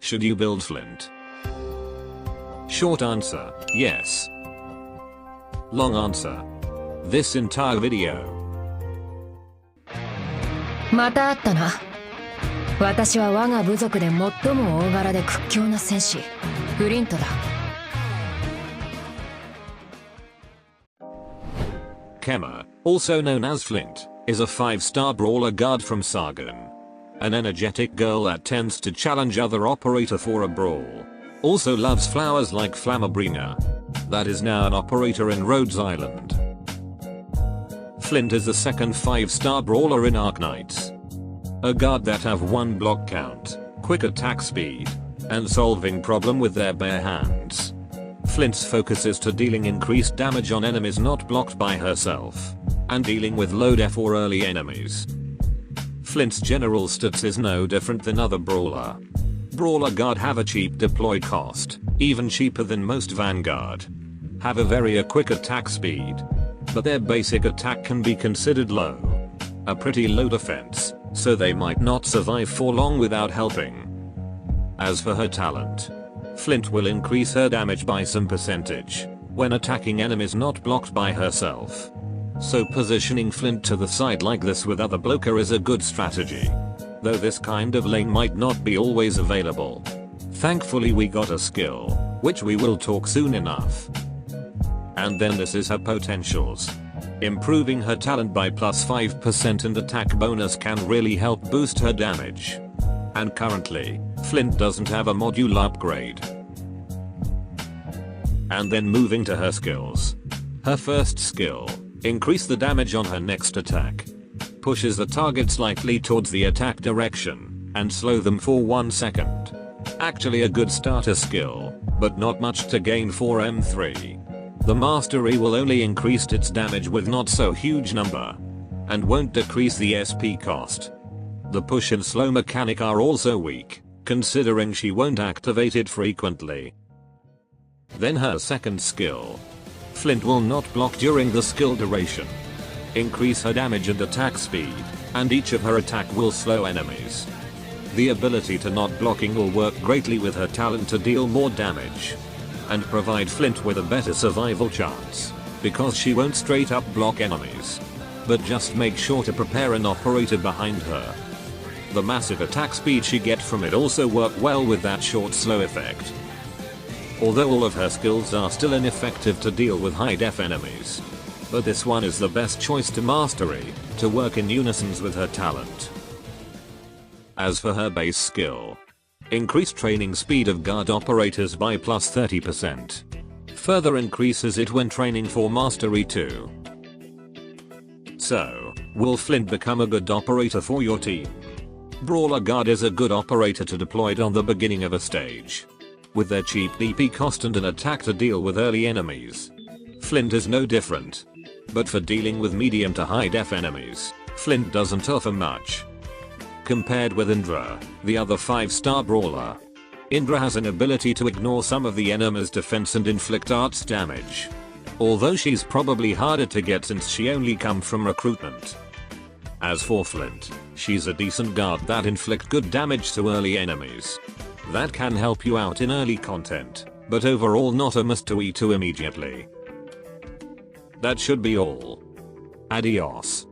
should you build Flint? Short answer, yes. Long answer, this entire video. また会ったな。私は我が部族で最も大柄で屈強な戦士、フリントだ。Kemmer, also known as Flint, is a 5-star brawler guard from Sargon. An energetic girl that tends to challenge other operator for a brawl. Also loves flowers like Flammabrina. That is now an operator in Rhodes Island. Flint is the second 5-star brawler in Arknights. A guard that have 1 block count, quick attack speed, and solving problem with their bare hands. Flint's focus is to dealing increased damage on enemies not blocked by herself, and dealing with low def or early enemies. Flint's general stats is no different than other brawler. Brawler guard have a cheap deploy cost, even cheaper than most vanguard. Have a very quick attack speed, but their basic attack can be considered low. A pretty low defense, so they might not survive for long without helping. As for her talent, Flint will increase her damage by some percentage when attacking enemies not blocked by herself. So positioning Flint to the side like this with other blocker is a good strategy. Though this kind of lane might not be always available. Thankfully we got a skill, which we will talk soon enough. And then this is her potentials. Improving her talent by plus 5% and attack bonus can really help boost her damage. And currently, Flint doesn't have a module upgrade. And then moving to her skills. Her first skill, increase the damage on her next attack. Pushes the target slightly towards the attack direction, and slow them for 1 second. Actually a good starter skill, but not much to gain for M3. The mastery will only increase its damage with not so huge number, and won't decrease the SP cost. The push and slow mechanic are also weak, considering she won't activate it frequently. Then her second skill. Flint will not block during the skill duration. Increase her damage and attack speed, and each of her attack will slow enemies. The ability to not blocking will work greatly with her talent to deal more damage. And provide Flint with a better survival chance, because she won't straight up block enemies. But just make sure to prepare an operator behind her. The massive attack speed she gets from it also work well with that short slow effect. Although all of her skills are still ineffective to deal with high def enemies. But this one is the best choice to mastery, to work in unisons with her talent. As for her base skill. Increase training speed of guard operators by plus 30%. Further increases it when training for mastery 2. So, will Flint become a good operator for your team? Brawler guard is a good operator to deploy on the beginning of a stage. With their cheap DP cost and an attack to deal with early enemies. Flint is no different. But for dealing with medium to high def enemies, Flint doesn't offer much. Compared with Indra, the other 5-star brawler. Indra has an ability to ignore some of the enemy's defense and inflict arts damage. Although she's probably harder to get since she only come from recruitment. As for Flint, she's a decent guard that inflict good damage to early enemies. That can help you out in early content, but overall not a must to E2 immediately. That should be all. Adios.